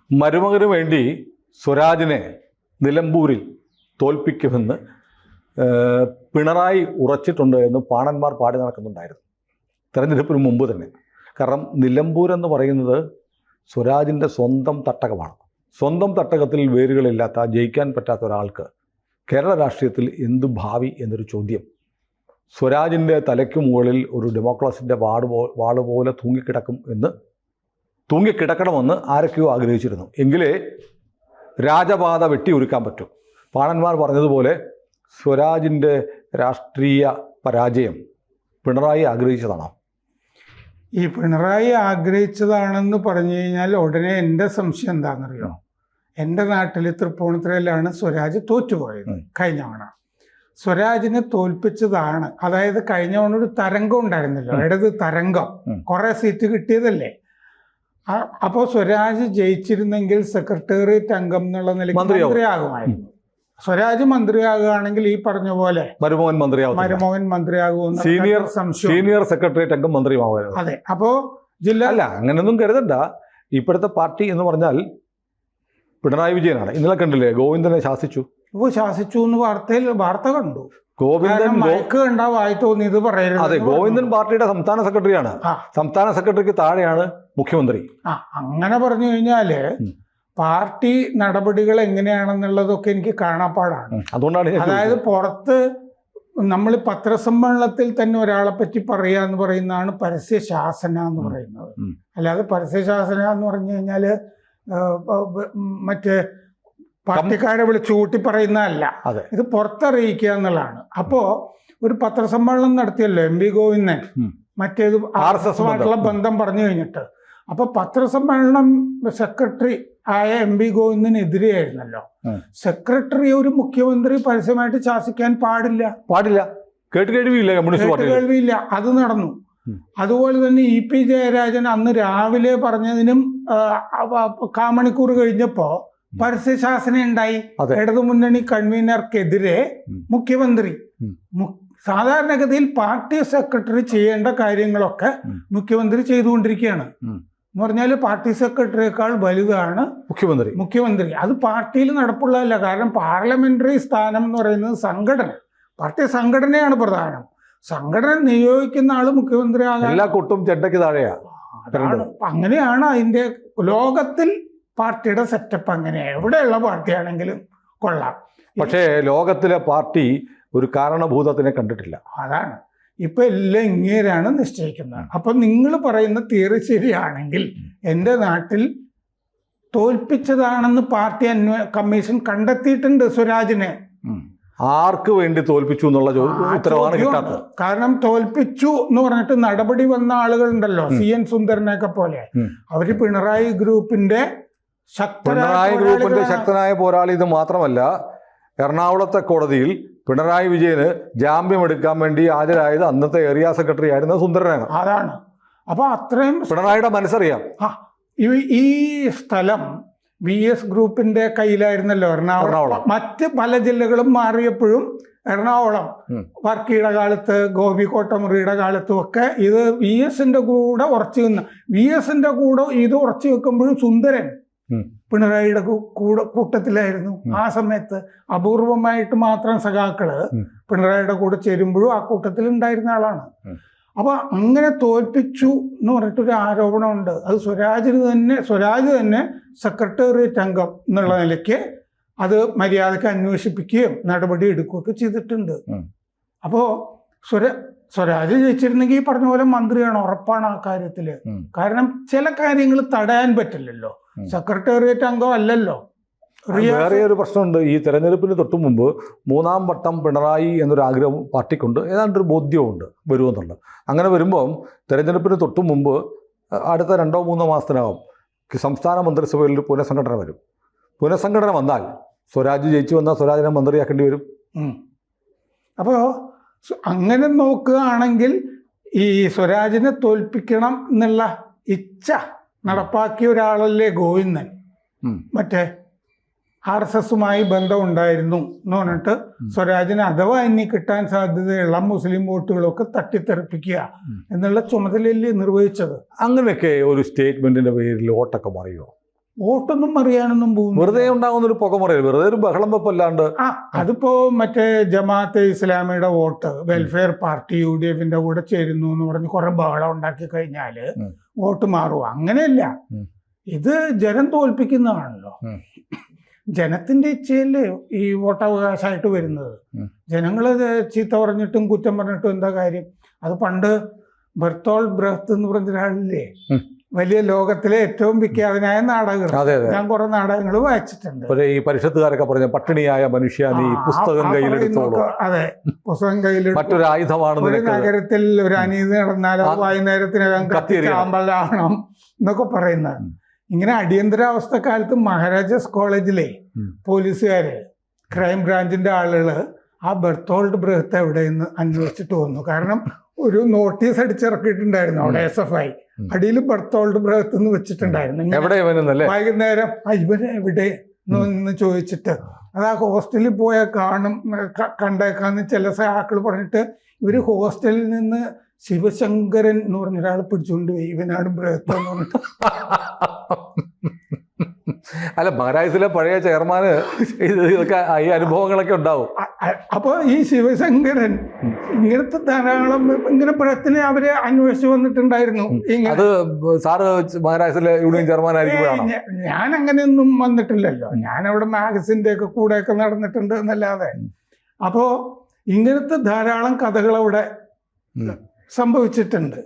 മരുമകന് വേണ്ടി സ്വരാജിനെ നിലമ്പൂരിൽ തോൽപ്പിക്കുമെന്ന് പിണറായി ഉറച്ചിട്ടുണ്ട് എന്ന് പാണന്മാർ പാടി നടക്കുന്നുണ്ടായിരുന്നു തെരഞ്ഞെടുപ്പിന് മുമ്പ് തന്നെ. കാരണം നിലമ്പൂർ എന്ന് പറയുന്നത് സ്വരാജിൻ്റെ സ്വന്തം തട്ടകമാണ്. സ്വന്തം തട്ടകത്തിൽ വേരുകളില്ലാത്ത, ജയിക്കാൻ പറ്റാത്ത ഒരാൾക്ക് കേരള രാഷ്ട്രീയത്തിൽ എന്ത് ഭാവി എന്നൊരു ചോദ്യം സ്വരാജിൻ്റെ തലയ്ക്ക് മുകളിൽ ഒരു ഡെമോക്രാസിൻ്റെ വാട് പോലെ തൂങ്ങിക്കിടക്കണമെന്ന് ആരൊക്കെയോ ആഗ്രഹിച്ചിരുന്നു. എങ്കിലേ രാജപാത വെട്ടിയൊരുക്കാൻ പറ്റും. പാണന്മാർ പറഞ്ഞതുപോലെ സ്വരാജിൻ്റെ രാഷ്ട്രീയ പരാജയം പിണറായി ആഗ്രഹിച്ചതാണോ? ഈ പിണറായി ആഗ്രഹിച്ചതാണെന്ന് പറഞ്ഞു കഴിഞ്ഞാൽ ഉടനെ എൻ്റെ സംശയം എന്താണെന്നറിയോ? എൻ്റെ നാട്ടിൽ തൃപ്പൂണിത്തുറയിലാണ് സ്വരാജ് തോറ്റുപോയത് കഴിഞ്ഞ തവണ. സ്വരാജിനെ തോൽപ്പിച്ചതാണ്. അതായത് കഴിഞ്ഞ തവണ ഒരു തരംഗം ഉണ്ടായിരുന്നല്ലോ, ഇടത് തരംഗം, കുറേ സീറ്റ് കിട്ടിയതല്ലേ. അപ്പോൾ സ്വരാജ് ജയിച്ചിരുന്നെങ്കിൽ സെക്രട്ടേറിയറ്റ് അംഗം എന്നുള്ള നിലയ്ക്ക് മന്ത്രിയാകുമായിരുന്നു. സ്വരാജ് മന്ത്രിയാകുകയാണെങ്കിൽ ഈ പറഞ്ഞ പോലെ മരുമോഹൻ മന്ത്രിയാകുമെന്ന് സീനിയർ സെക്രട്ടേറിയറ്റ് അംഗം മന്ത്രിയാകുമായിരുന്നു. അതെ. അപ്പോൾ അല്ല, അങ്ങനെയൊന്നും കരുതണ്ട. ഇപ്പോഴത്തെ പാർട്ടി എന്ന് പറഞ്ഞാൽ പിണറായി വിജയനാണ്. ഇന്നലെ കണ്ടില്ലേ, ഗോവിന്ദനെ ശാസിച്ചു എന്ന് വാർത്ത കണ്ടു. ഗോവിന്ദൻ മയക്ക് കണ്ടാ വായി തോന്നിയത് പറയരുത്. അതെ, ഗോവിന്ദൻ പാർട്ടിയുടെ സംസ്ഥാന സെക്രട്ടറിയാണ്. സംസ്ഥാന സെക്രട്ടറിക്ക് താഴെയാണ് മുഖ്യമന്ത്രി. അങ്ങനെ പറഞ്ഞു കഴിഞ്ഞാല് പാർട്ടി നടപടികൾ എങ്ങനെയാണെന്നുള്ളതൊക്കെ എനിക്ക് കാണാപ്പാടാണ്. അതുകൊണ്ടാണ് അതായത് പുറത്ത് നമ്മൾ പത്രസമ്മേളനത്തിൽ തന്നെ ഒരാളെ പറ്റി പറയുക എന്ന് പറയുന്നതാണ് പരസ്യ ശാസന എന്ന് പറയുന്നത്. അല്ലാതെ പരസ്യ ശാസന എന്ന് പറഞ്ഞു കഴിഞ്ഞാല് മറ്റേ പാർട്ടിക്കാരെ വിളിച്ചു കൂട്ടി പറയുന്നതല്ല. ഇത് പുറത്തറിയിക്കുക എന്നുള്ളതാണ്. അപ്പോ ഒരു പത്രസമ്മേളനം നടത്തിയല്ലോ MP ഗോവിന്ദൻ, മറ്റേത് RSSമായിട്ടുള്ള ബന്ധം പറഞ്ഞു കഴിഞ്ഞിട്ട്. അപ്പൊ പത്രസമ്മേളനം സെക്രട്ടറി ആയ MP ഗോവിന്ദനെതിരെയായിരുന്നല്ലോ. സെക്രട്ടറി ഒരു മുഖ്യമന്ത്രി പരസ്യമായിട്ട് ശാസിക്കാൻ പാടില്ല. കേൾവിയില്ല. അത് നടന്നു. അതുപോലെ തന്നെ EP ജയരാജൻ അന്ന് രാവിലെ പറഞ്ഞതിനും കാമണിക്കൂർ കഴിഞ്ഞപ്പോ പരസ്യശാസന ഉണ്ടായി. ഇടതുമുന്നണി കൺവീനർക്കെതിരെ മുഖ്യമന്ത്രി. സാധാരണഗതിയിൽ പാർട്ടി സെക്രട്ടറി ചെയ്യേണ്ട കാര്യങ്ങളൊക്കെ മുഖ്യമന്ത്രി ചെയ്തുകൊണ്ടിരിക്കുകയാണ്. എന്ന് പറഞ്ഞാൽ പാർട്ടി സെക്രട്ടറിയേക്കാൾ വലുതാണ് മുഖ്യമന്ത്രി. അത് പാർട്ടിയിൽ നടപ്പുള്ളതല്ല. കാരണം പാർലമെന്ററി സ്ഥാനം എന്ന് പറയുന്നത് പാർട്ടി സംഘടനയാണ് പ്രധാനം. സംഘടന നിയോഗിക്കുന്ന ആള് മുഖ്യമന്ത്രി ആകാൻ എല്ലാ കൊട്ടും ചെണ്ടയ്ക്ക് താഴെയാണ്. അങ്ങനെയാണ് അതിന്റെ ലോകത്തിൽ പാർട്ടിയുടെ സെറ്റപ്പ്. അങ്ങനെ എവിടെയുള്ള പാർട്ടിയാണെങ്കിലും കൊള്ളാം. പക്ഷേ ലോകത്തിലെ പാർട്ടി ഒരു കാരണഭൂതത്തിനെ കണ്ടിട്ടില്ല. അതാണ് ഇപ്പൊ എല്ലാം ഇങ്ങനെയാണ് നിശ്ചയിക്കുന്നത്. അപ്പൊ നിങ്ങൾ പറയുന്ന തിയറി ശരിയാണെങ്കിൽ എൻ്റെ നാട്ടിൽ തോൽപ്പിച്ചതാണെന്ന് പാർട്ടി കമ്മീഷൻ കണ്ടെത്തിയിട്ടുണ്ട് സ്വരാജിനെ. ആർക്ക് വേണ്ടി തോൽപ്പിച്ചു എന്നുള്ള ഉത്തരവാണ് കിട്ടാത്തത്. കാരണം തോൽപ്പിച്ചു എന്ന് പറഞ്ഞിട്ട് നടപടി വന്ന ആളുകളുണ്ടല്ലോ, CN സുന്ദരനെയൊക്കെ പോലെ. അവര് പിണറായി ഗ്രൂപ്പിന്റെ ശക്തനായ പോരാളി. ഇത് മാത്രമല്ല, എറണാകുളത്തെ കോടതിയിൽ പിണറായി വിജയന് ജാമ്യം എടുക്കാൻ വേണ്ടി ഹാജരായത് അന്നത്തെ ഏരിയ സെക്രട്ടറി ആയിരുന്ന സുന്ദരനാണ്. അതാണ്. അപ്പൊ അത്രയും പിണറായിയുടെ മനസ്സറിയാം. ഈ സ്ഥലം VS ഗ്രൂപ്പിന്റെ കയ്യിലായിരുന്നല്ലോ എറണാകുളം. മറ്റ് പല ജില്ലകളും മാറിയപ്പോഴും എറണാകുളം വർക്കിയുടെ കാലത്ത്, ഗോപി കോട്ടമുറിയുടെ കാലത്തും ഒക്കെ ഇത് VSന്റെ കൂടെ ഉറച്ചു നിന്ന. VSന്റെ കൂടെ ഇത് ഉറച്ചു വെക്കുമ്പോഴും സുന്ദരൻ പിണറായിയുടെ കൂട്ടത്തിലായിരുന്നു. ആ സമയത്ത് അപൂർവമായിട്ട് മാത്രം സഖാക്കള് പിണറായിയുടെ കൂടെ ചേരുമ്പോഴും ആ കൂട്ടത്തിൽ ഉണ്ടായിരുന്ന ആളാണ്. അപ്പൊ അങ്ങനെ തോൽപ്പിച്ചു എന്ന് പറഞ്ഞിട്ടൊരു ആരോപണമുണ്ട്. അത് സ്വരാജ് തന്നെ സെക്രട്ടേറിയറ്റ് അംഗം എന്നുള്ള നിലയ്ക്ക് അത് മര്യാദക്ക് അന്വേഷിപ്പിക്കുകയും നടപടി എടുക്കുകയൊക്കെ ചെയ്തിട്ടുണ്ട്. അപ്പോ സ്വരാജ് ജയിച്ചിരുന്നെങ്കിൽ ഈ പറഞ്ഞ പോലെ മന്ത്രിയാണ്, ഉറപ്പാണ് ആ കാര്യത്തില്. കാരണം ചില കാര്യങ്ങൾ തടയാൻ പറ്റില്ലല്ലോ, സെക്രട്ടേറിയറ്റ് അംഗം അല്ലല്ലോ. വേറെ ഒരു പ്രശ്നമുണ്ട്. ഈ തെരഞ്ഞെടുപ്പിന് തൊട്ടു മുമ്പ് 3ാം വട്ടം പിണറായി എന്നൊരു ആഗ്രഹം പാർട്ടിക്കുണ്ട്. ഏതാണ്ടൊരു ബോധ്യമുണ്ട് വരുമെന്നുള്ളത്. അങ്ങനെ വരുമ്പം തെരഞ്ഞെടുപ്പിന് തൊട്ടു മുമ്പ് അടുത്ത 2-3 മാസത്തിനകം സംസ്ഥാന മന്ത്രിസഭയിൽ ഒരു പുനഃസംഘടന വരും. പുനഃസംഘടന വന്നാൽ സ്വരാജ് ജയിച്ചു വന്നാൽ സ്വരാജിനെ മന്ത്രിയാക്കേണ്ടി വരും. അപ്പോൾ അങ്ങനെ നോക്കുകയാണെങ്കിൽ ഈ സ്വരാജിനെ തോൽപ്പിക്കണം എന്നുള്ള ഇച്ഛ നടപ്പാക്കിയ ഒരാളല്ലേ ഗോവിന്ദൻ. മറ്റേ RSSുമായി ബന്ധമുണ്ടായിരുന്നു എന്ന് പറഞ്ഞിട്ട് സ്വരാജിന് അഥവാ ഇനി കിട്ടാൻ സാധ്യതയുള്ള മുസ്ലിം വോട്ടുകളൊക്കെ തട്ടിത്തെറിപ്പിക്കുക എന്നുള്ള ചുമതലയല്ലേ നിർവഹിച്ചത്. അങ്ങനെയൊക്കെ ഒരു സ്റ്റേറ്റ്മെന്റിന്റെ പേരിൽ വോട്ടൊക്കെ മറിയോ? വോട്ടൊന്നും അറിയാനൊന്നും പോകുന്നു. വെറുതെ ഉണ്ടാകുന്ന ഒരു പുകമറിയൽ, വെറുതെ ഒരു ബഹളം വെപ്പല്ലാണ്ട്. അതിപ്പോ മറ്റേ ജമാഅത്തെ ഇസ്ലാമിയുടെ വോട്ട് വെൽഫെയർ പാർട്ടി UDF-ന്റെ കൂടെ ചേരുന്നു എന്ന് പറഞ്ഞ് കുറെ ബഹളം ഉണ്ടാക്കി കഴിഞ്ഞാല് വോട്ട് മാറുക, അങ്ങനെയല്ല. ഇത് ജനം തോൽപ്പിക്കുന്നതാണല്ലോ. ജനത്തിന്റെ ഇച്ഛയല്ലേ ഈ വോട്ടവകാശമായിട്ട് വരുന്നത്. ജനങ്ങളത് ചീത്ത പറഞ്ഞിട്ടും കുറ്റം പറഞ്ഞിട്ടും എന്താ കാര്യം? അത് പണ്ട് ബെർത്തോൾഡ് ബ്രെഹ്ത് എന്ന് പറഞ്ഞ ഒരാളില്ലേ, വലിയ ലോകത്തിലെ ഏറ്റവും വിഖ്യാതനായ നാടകർ. ഞാൻ കുറെ നാടകങ്ങൾ വായിച്ചിട്ടുണ്ട്. ഈ പരിഷത്തുകാരൊക്കെ പറഞ്ഞ പട്ടിണിയായ മനുഷ്യ നീ പുസ്തകം കയ്യിലെടുത്തോളൂ. അതെ, പുസ്തകം കയ്യിലെടുത്ത് മറ്റൊരു ആയുധമാണ്. ഒരു നഗരത്തിൽ ഒരു അനീതി നടന്നാൽ വൈകുന്നേരത്തിനകം കത്തിച്ചാമ്പലാവണം എന്നൊക്കെ പറയുന്നത്. ഇങ്ങനെ അടിയന്തരാവസ്ഥ കാലത്ത് മഹാരാജാസ് കോളേജിലെ പോലീസുകാര്, ക്രൈം ബ്രാഞ്ചിന്റെ ആളുകള് ആ ബെർത്തോൾഡ് ബ്രെഹ്ത് എവിടെയെന്ന് അന്വേഷിച്ചിട്ട് വന്നു. കാരണം ഒരു നോട്ടീസ് അടിച്ചിറക്കിയിട്ടുണ്ടായിരുന്നു അവിടെ SFI. അടിയിൽ ബെർത്തോൾഡ് ബ്രെഹ്ത് എന്ന് വെച്ചിട്ടുണ്ടായിരുന്നു. വൈകുന്നേരം ഇവന് എവിടെ എന്ന് ചോദിച്ചിട്ട് അത് ആ ഹോസ്റ്റലിൽ പോയാൽ കണ്ടേക്കാന്ന് ചില സഹാക്കൾ പറഞ്ഞിട്ട് ഇവര് ഹോസ്റ്റലിൽ നിന്ന് ശിവശങ്കരൻ എന്ന് പറഞ്ഞ ഒരാളെ പിടിച്ചുകൊണ്ട് പോയി. ഇവനാണ് ബ്രെഹ്ത് എന്ന് പറഞ്ഞിട്ട്. അല്ല, മഹാരാജസിലെ പഴയ ചെയർമാന് ഇതൊക്കെ ഈ അനുഭവങ്ങളൊക്കെ ഉണ്ടാവും. അപ്പൊ ഈ ശിവശങ്കരൻ ഇങ്ങനത്തെ ധാരാളം ഇങ്ങനെ ബ്രെഹ്ത്തിനെ അവരെ അന്വേഷിച്ച് വന്നിട്ടുണ്ടായിരുന്നു. അത് സാറ് മഹാരാജസിലെ യൂണിയൻ ചെയർമാൻ ആയിരിക്കുമ്പോഴാണോ? ഞാൻ അങ്ങനെയൊന്നും വന്നിട്ടില്ലല്ലോ. ഞാൻ അവിടെ മാഗസിന്റെ ഒക്കെ കൂടെയൊക്കെ നടന്നിട്ടുണ്ട് എന്നല്ലാതെ. അപ്പോ ഇങ്ങനത്തെ ധാരാളം കഥകൾ അവിടെ സംഭവിച്ചിട്ടുണ്ട്.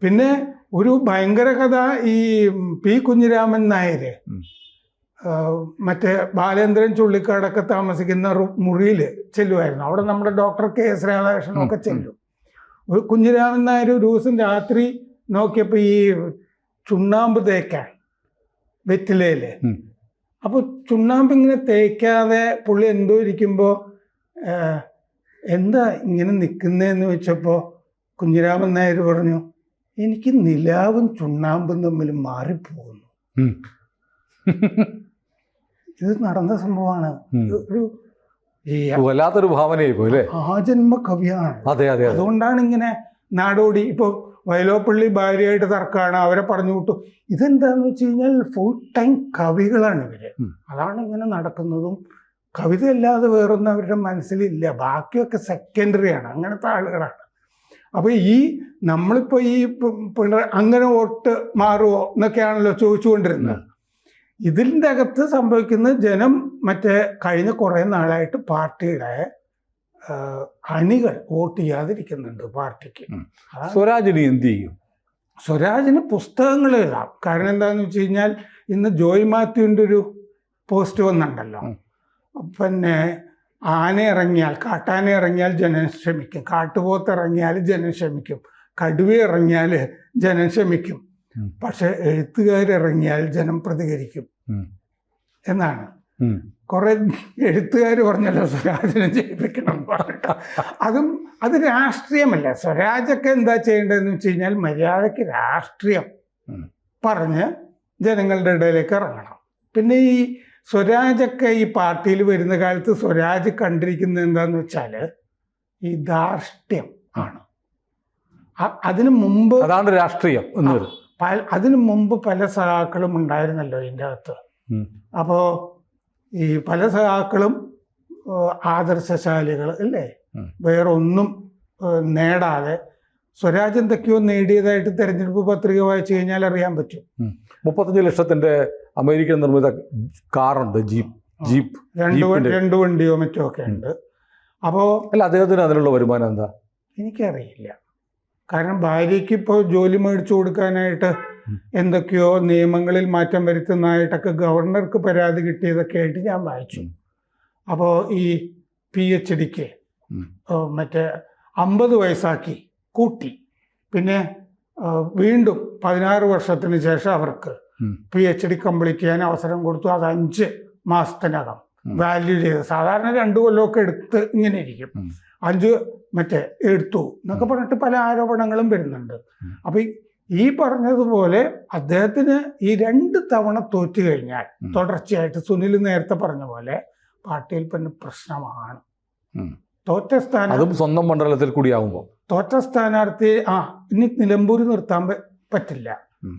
പിന്നെ ഒരു ഭയങ്കര കഥ ഈ P. കുഞ്ഞിരാമൻ നായർ മറ്റേ ബാലേന്ദ്രൻ ചുള്ളിക്കാടൊക്കെ താമസിക്കുന്ന മുറിയിൽ ചെല്ലുമായിരുന്നു. അവിടെ നമ്മുടെ ഡോക്ടർ KS രാധാകൃഷ്ണനൊക്കെ ചെല്ലും. ഒരു കുഞ്ഞിരാമൻ നായർ ഒരു ദിവസം രാത്രി നോക്കിയപ്പോൾ ഈ ചുണ്ണാമ്പ് തേക്കാൻ വെറ്റിലയില്. അപ്പോൾ ചുണ്ണാമ്പ് ഇങ്ങനെ തേക്കാതെ പുള്ളി എന്തോ ഇരിക്കുമ്പോൾ എന്താ ഇങ്ങനെ നിൽക്കുന്നതെന്ന് വെച്ചപ്പോൾ കുഞ്ഞിരാമൻ നായർ പറഞ്ഞു, എനിക്ക് നിലാവും ചുണ്ണാമ്പും തമ്മിൽ മാറിപ്പോകുന്നു. ഇത് നടന്ന സംഭവമാണ്. ഒരു വല്ലാത്തൊരു ഭാവനയായി പോയി. ആജന്മ കവിയാണ്. അതുകൊണ്ടാണ് ഇങ്ങനെ നാടോടി. ഇപ്പൊ വയലോപ്പള്ളി ഭാര്യയായിട്ട് തർക്കമാണ്, അവരെ പറഞ്ഞു വിട്ടു. ഇതെന്താന്ന് വെച്ച് കഴിഞ്ഞാൽ ഫുൾ ടൈം കവികളാണ് ഇവര്. അതാണ് ഇങ്ങനെ നടക്കുന്നതും. കവിത അല്ലാതെ വേറൊന്നും അവരുടെ മനസ്സിലില്ല. ബാക്കിയൊക്കെ സെക്കൻഡറിയാണ്. അങ്ങനത്തെ ആളുകളാണ്. അപ്പൊ ഈ നമ്മളിപ്പോ ഈ അങ്ങനെ വോട്ട് മാറുമോ എന്നൊക്കെയാണല്ലോ ചോദിച്ചുകൊണ്ടിരുന്നത്. ഇതിൻ്റെ അകത്ത് സംഭവിക്കുന്നത് ജനം മറ്റേ കഴിഞ്ഞ കുറേ നാളായിട്ട് പാർട്ടിയുടെ അണികൾ വോട്ട് ചെയ്യാതിരിക്കുന്നുണ്ട് പാർട്ടിക്ക്. സ്വരാജിന് എന്ത് ചെയ്യും? സ്വരാജിന് പുസ്തകങ്ങൾ എഴുതാം. കാരണം എന്താണെന്ന് വെച്ച് കഴിഞ്ഞാൽ ഇന്ന് ജോയ് മാത്യുവിൻ്റെ ഒരു പോസ്റ്റ് വന്നിട്ടുണ്ടല്ലോ. പിന്നെ ആന ഇറങ്ങിയാൽ, കാട്ടാന ഇറങ്ങിയാൽ ജനം ക്ഷമിക്കും, കാട്ടുപോത്ത് ഇറങ്ങിയാൽ ജനം ക്ഷമിക്കും, കടുവ ഇറങ്ങിയാൽ ജനം ക്ഷമിക്കും, പക്ഷെ എഴുത്തുകാരിറങ്ങിയാൽ ജനം പ്രതികരിക്കും എന്നാണ്. കുറെ എഴുത്തുകാർ പറഞ്ഞല്ലോ സ്വരാജിനെ ജയിപ്പിക്കണം പറഞ്ഞിട്ട്. അത് രാഷ്ട്രീയമല്ല. സ്വരാജൊക്കെ എന്താ ചെയ്യേണ്ടതെന്ന് വെച്ച് കഴിഞ്ഞാൽ മര്യാദയ്ക്ക് രാഷ്ട്രീയം പറഞ്ഞ് ജനങ്ങളുടെ ഇടയിലേക്ക് ഇറങ്ങണം. പിന്നെ ഈ സ്വരാജൊക്കെ ഈ പാർട്ടിയിൽ വരുന്ന കാലത്ത് സ്വരാജ് കണ്ടിരിക്കുന്നത് എന്താന്ന് വെച്ചാൽ ഈ ധാർഷ്ട്യം ആണ്. അതിനു മുമ്പ് അതാണ് രാഷ്ട്രീയം. അതിനു മുമ്പ് പല സഹാക്കളും ഉണ്ടായിരുന്നല്ലോ ഇതിൻ്റെ അകത്ത്. അപ്പോൾ ഈ പല സഹാക്കളും ആദർശശാലികൾ അല്ലേ, വേറൊന്നും നേടാതെ സ്വരാജ് എന്തൊക്കെയോ നേടിയതായിട്ട് തെരഞ്ഞെടുപ്പ് പത്രിക വായിച്ചു കഴിഞ്ഞാൽ അറിയാൻ പറ്റും. 35 ലക്ഷത്തിന്റെ അമേരിക്കൻ നിർമ്മിത കാറുണ്ട്, ജീപ്പ് 2 വണ്ടിയോ മറ്റോ ഒക്കെ ഉണ്ട്. അപ്പോൾ അല്ല, അദ്ദേഹത്തിന് അതിനുള്ള വരുമാനം എന്താ എനിക്കറിയില്ല. കാരണം ഭാര്യയ്ക്ക് ഇപ്പോൾ ജോലി മേടിച്ചു കൊടുക്കാനായിട്ട് എന്തൊക്കെയോ നിയമങ്ങളിൽ മാറ്റം വരുത്തുന്നതായിട്ടൊക്കെ ഗവർണർക്ക് പരാതി കിട്ടിയതൊക്കെ ആയിട്ട് ഞാൻ വായിച്ചു. അപ്പോൾ ഈ PhDക്ക് മറ്റേ 50 വയസ്സാക്കി കൂട്ടി. പിന്നെ വീണ്ടും 16 വർഷത്തിന് ശേഷം അവർക്ക് PhD കംപ്ലീറ്റ് ചെയ്യാൻ അവസരം കൊടുത്തു. അത് 5 മാസത്തിനകം വാല്യൂ ചെയ്ത്. സാധാരണ 2 കൊല്ലമൊക്കെ എടുത്ത് ഇങ്ങനെ ഇരിക്കും. 5 എടുത്തു എന്നൊക്കെ പറഞ്ഞിട്ട് പല ആരോപണങ്ങളും വരുന്നുണ്ട്. അപ്പൊ ഈ പറഞ്ഞതുപോലെ അദ്ദേഹത്തിന് ഈ 2 തവണ തോറ്റു കഴിഞ്ഞാൽ തുടർച്ചയായിട്ട് സുനിൽ നേരത്തെ പറഞ്ഞ പോലെ പാർട്ടിയിൽ പിന്നെ പ്രശ്നമാണ്. തോറ്റ സ്ഥാനം സ്വന്തം മണ്ഡലത്തിൽ കൂടിയാകുമ്പോൾ തോറ്റ സ്ഥാനാർത്ഥി ഇനി നിലമ്പൂർ നിർത്താൻ പറ്റില്ല,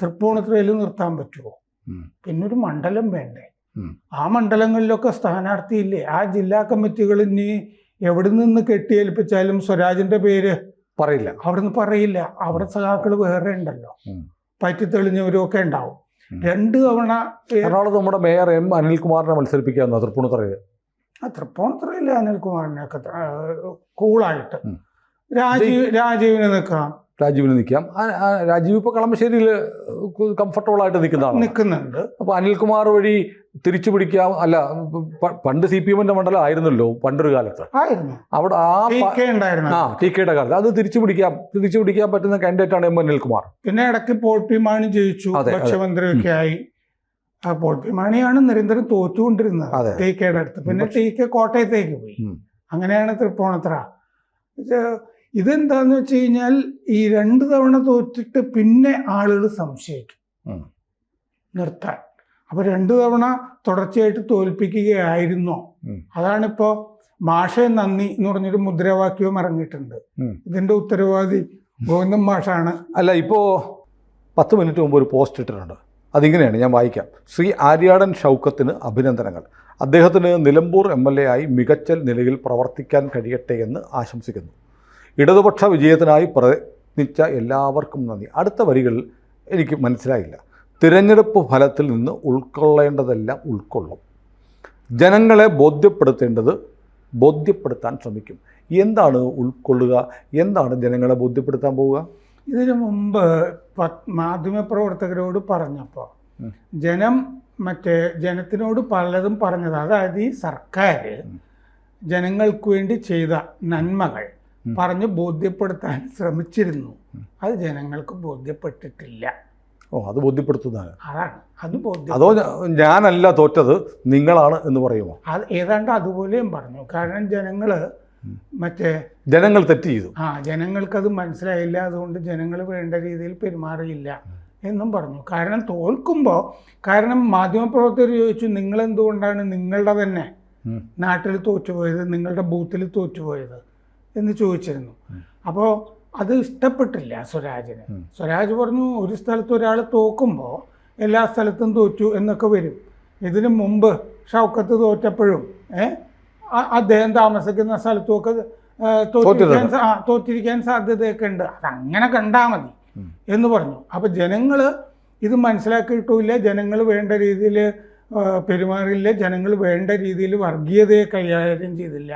തൃപ്പൂണിത്തുറയിൽ നിർത്താൻ പറ്റുമോ? പിന്നെ ഒരു മണ്ഡലം വേണ്ടേ? ആ മണ്ഡലങ്ങളിലൊക്കെ സ്ഥാനാർത്ഥിയില്ലേ? ആ ജില്ലാ കമ്മിറ്റികൾ ഇനി എവിടെ നിന്ന് കെട്ടിയേൽപ്പിച്ചാലും സ്വരാജിന്റെ പേര് പറയില്ല, അവിടുന്ന് പറയില്ല. അവിടെ സഖാക്കൾ വേറെ ഉണ്ടല്ലോ, പറ്റി തെളിഞ്ഞവരും ഒക്കെ ഉണ്ടാവും. 2 തവണ എറണാകുളത്ത് നമ്മുടെ മേയർ എം അനിൽകുമാറിനെ മത്സരിപ്പിക്കാമെന്നോ തൃപ്പൂണിത്തുറയിൽ? തൃപ്പൂണിത്തുറയില്ല, അനിൽകുമാറിനെയൊക്കെ കൂളായിട്ട് രാജീവിന് നിൽക്കാം. രാജീവിന് നിൽക്കാം. രാജീവ് ഇപ്പോൾ കളമശ്ശേരിയിൽ കംഫർട്ടബിൾ ആയിട്ട് നിൽക്കുന്നുണ്ട്. അപ്പോൾ അനിൽകുമാർ വഴി തിരിച്ചു പിടിക്കാം. അല്ല, പണ്ട് CPM-ന്റെ മണ്ഡലം ആയിരുന്നല്ലോ പണ്ടൊരു കാലത്ത്. അവിടെ ടി കെയുടെ കാലത്ത് അത് തിരിച്ചു പിടിക്കാൻ പറ്റുന്ന കാൻഡിഡേറ്റാണ് എം അനിൽകുമാർ. പിന്നെ ഇടയ്ക്ക് പോൾ പി മാണി ജയിച്ചു, ഭക്ഷ്യമന്ത്രിയൊക്കെ ആയി. പോൾ പി മാണിയാണ് നിരന്തരം തോറ്റുകൊണ്ടിരുന്നത് ടി കെയുടെ അടുത്ത്. പിന്നെ ടി കെ കോട്ടയത്തേക്ക് പോയി. അങ്ങനെയാണ് തൃപ്പൂണിത്തുറ. ഇതെന്താന്ന് വെച്ച് കഴിഞ്ഞാൽ ഈ 2 തവണ തോറ്റിട്ട് പിന്നെ ആളുകൾ സംശയിക്കും നിർത്താൻ. അപ്പൊ 2 തവണ തുടർച്ചയായിട്ട് തോൽപ്പിക്കുകയായിരുന്നോ? അതാണിപ്പോ മാഷേ നന്ദി എന്ന് പറഞ്ഞൊരു മുദ്രാവാക്യവും ഇറങ്ങിയിട്ടുണ്ട്. ഇതിന്റെ ഉത്തരവാദി ഗോവിന്ദൻ മാഷാണ്. അല്ല, ഇപ്പോ 10 മിനിറ്റ് മുമ്പ് ഒരു പോസ്റ്റ് ഇട്ടിട്ടുണ്ട്. അതിങ്ങനെയാണ്, ഞാൻ വായിക്കാം. ശ്രീ ആര്യാടൻ ഷൗക്കത്തിന് അഭിനന്ദനങ്ങൾ. അദ്ദേഹത്തിന് നിലമ്പൂർ MLA ആയി മികച്ച നിലയിൽ പ്രവർത്തിക്കാൻ കഴിയട്ടെ എന്ന് ആശംസിക്കുന്നു. ഇടതുപക്ഷ വിജയത്തിനായി പ്രയത്നിച്ച എല്ലാവർക്കും നന്ദി. അടുത്ത വരികൾ എനിക്ക് മനസ്സിലായില്ല. തിരഞ്ഞെടുപ്പ് ഫലത്തിൽ നിന്ന് ഉൾക്കൊള്ളേണ്ടതെല്ലാം ഉൾക്കൊള്ളും. ജനങ്ങളെ ബോധ്യപ്പെടുത്താൻ ശ്രമിക്കും. എന്താണ് ഉൾക്കൊള്ളുക? എന്താണ് ജനങ്ങളെ ബോധ്യപ്പെടുത്താൻ പോവുക? ഇതിനു മുമ്പ് മാധ്യമപ്രവർത്തകരോട് പറഞ്ഞപ്പോൾ ജനത്തിനോട് പലതും പറഞ്ഞത്, അതായത് ഈ സർക്കാർ ജനങ്ങൾക്ക് വേണ്ടി ചെയ്ത നന്മകൾ പറഞ്ഞ് ബോധ്യപ്പെടുത്താൻ ശ്രമിച്ചിരുന്നു. അത് ജനങ്ങൾക്ക് ബോധ്യപ്പെട്ടിട്ടില്ല. അത് ബോധ്യപ്പെടുത്തുന്നതാണ്. അതാണ് അത് ബോധ്യം. അതോ ഞാനല്ല തോറ്റത്, നിങ്ങളാണ് എന്ന് പറയുമോ? അത് ഏതാണ്ട് അതുപോലെയും പറഞ്ഞു. കാരണം ജനങ്ങൾ തെറ്റ് ചെയ്തു. ജനങ്ങൾക്കത് മനസ്സിലായില്ല, അതുകൊണ്ട് ജനങ്ങൾ വേണ്ട രീതിയിൽ പെരുമാറിയില്ല എന്നും പറഞ്ഞു. കാരണം തോൽക്കുമ്പോൾ, കാരണം മാധ്യമപ്രവർത്തകർ ചോദിച്ചു, നിങ്ങളെന്തുകൊണ്ടാണ് നിങ്ങളുടെ തന്നെ നാട്ടിൽ തോറ്റുപോയത്, നിങ്ങളുടെ ബൂത്തിൽ തോറ്റുപോയത് എന്ന് ചോദിച്ചിരുന്നു. അപ്പോൾ അത് ഇഷ്ടപ്പെട്ടില്ല സ്വരാജിന്. സ്വരാജ് പറഞ്ഞു, ഒരു സ്ഥലത്ത് ഒരാൾ തോക്കുമ്പോൾ എല്ലാ സ്ഥലത്തും തോറ്റു എന്നൊക്കെ വരും. ഇതിനു മുമ്പ് ഷൗക്കത്ത് തോറ്റപ്പോഴും അദ്ദേഹം താമസിക്കുന്ന സ്ഥലത്തുമൊക്കെ തോറ്റിരിക്കാൻ സാധ്യതയൊക്കെ ഉണ്ട്. അതങ്ങനെ കണ്ടാൽ മതി എന്ന് പറഞ്ഞു. അപ്പം ജനങ്ങൾ ഇത് മനസ്സിലാക്കിയിട്ടുമില്ല, ജനങ്ങൾ വേണ്ട രീതിയിൽ പെരുമാറിയില്ല, ജനങ്ങൾ വേണ്ട രീതിയിൽ വർഗീയതയെ കൈകാര്യം ചെയ്തില്ല.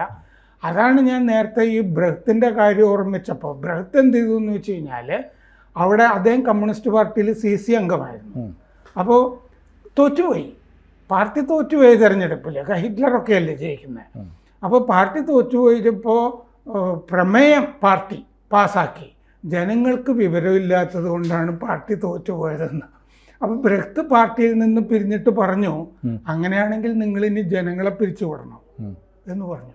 അതാണ് ഞാൻ നേരത്തെ ഈ ബ്രഹത്തിൻ്റെ കാര്യം ഓർമ്മിച്ചപ്പോൾ, ബ്രഹത്ത് എന്ത് ചെയ്തു എന്ന് വെച്ച് കഴിഞ്ഞാൽ, അവിടെ അദ്ദേഹം കമ്മ്യൂണിസ്റ്റ് പാർട്ടിയിൽ CC അംഗമായിരുന്നു. അപ്പോൾ തോറ്റുപോയി, പാർട്ടി തോറ്റുപോയി തെരഞ്ഞെടുപ്പിൽ. ഹിറ്റ്ലറൊക്കെ അല്ലേ ജയിക്കുന്നത്. അപ്പോൾ പാർട്ടി തോറ്റുപോയപ്പോൾ പ്രമേയം പാർട്ടി പാസ്സാക്കി. ജനങ്ങൾക്ക് വിവരമില്ലാത്തത് കൊണ്ടാണ് പാർട്ടി തോറ്റുപോയതെന്ന്. അപ്പോൾ ബ്രഹത്ത് പാർട്ടിയിൽ നിന്ന് പിരിഞ്ഞിട്ട് പറഞ്ഞു, അങ്ങനെയാണെങ്കിൽ നിങ്ങളിനി ജനങ്ങളെ പിരിച്ചുവിടണം എന്ന് പറഞ്ഞു.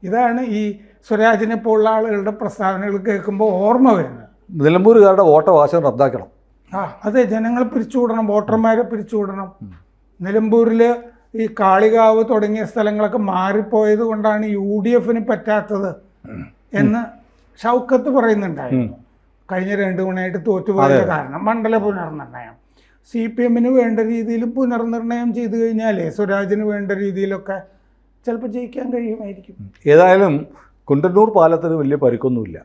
ഇതാണ് ഈ സ്വരാജിനെ പോലുള്ള ആളുകളുടെ പ്രസ്താവനകൾ കേൾക്കുമ്പോൾ ഓർമ്മ വരുന്നത്. നിലമ്പൂരുകാരുടെ വോട്ടവകാശം റദ്ദാക്കണം. അതെ, ജനങ്ങളെ പിരിച്ചുവിടണം, വോട്ടർമാരെ പിരിച്ചുവിടണം. നിലമ്പൂരിൽ ഈ കാളികാവ് തുടങ്ങിയ സ്ഥലങ്ങളൊക്കെ മാറിപ്പോയത് കൊണ്ടാണ് UDF-ന് പറ്റാത്തത് എന്ന് ഷൗക്കത്ത് പറയുന്നുണ്ടായിരുന്നു. കഴിഞ്ഞ 2 തവണയായിട്ട് തോറ്റുപോയത് കാരണം മണ്ഡല പുനർനിർണയം. CPM-ന് വേണ്ട രീതിയിൽ പുനർനിർണയം ചെയ്തു കഴിഞ്ഞാലേ സ്വരാജിന് വേണ്ട രീതിയിലൊക്കെ ചിലപ്പോൾ ജയിക്കാൻ കഴിയുമായിരിക്കും. ഏതായാലും കുണ്ടന്നൂർ പാലത്തിന് വലിയ പരിക്കൊന്നുമില്ല.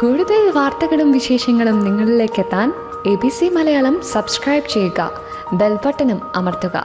കൂടുതൽ വാർത്തകളും വിശേഷങ്ങളും നിങ്ങളിലേക്ക് എത്താൻ ABC മലയാളം സബ്സ്ക്രൈബ് ചെയ്യുക, ബെൽ ബട്ടണും അമർത്തുക.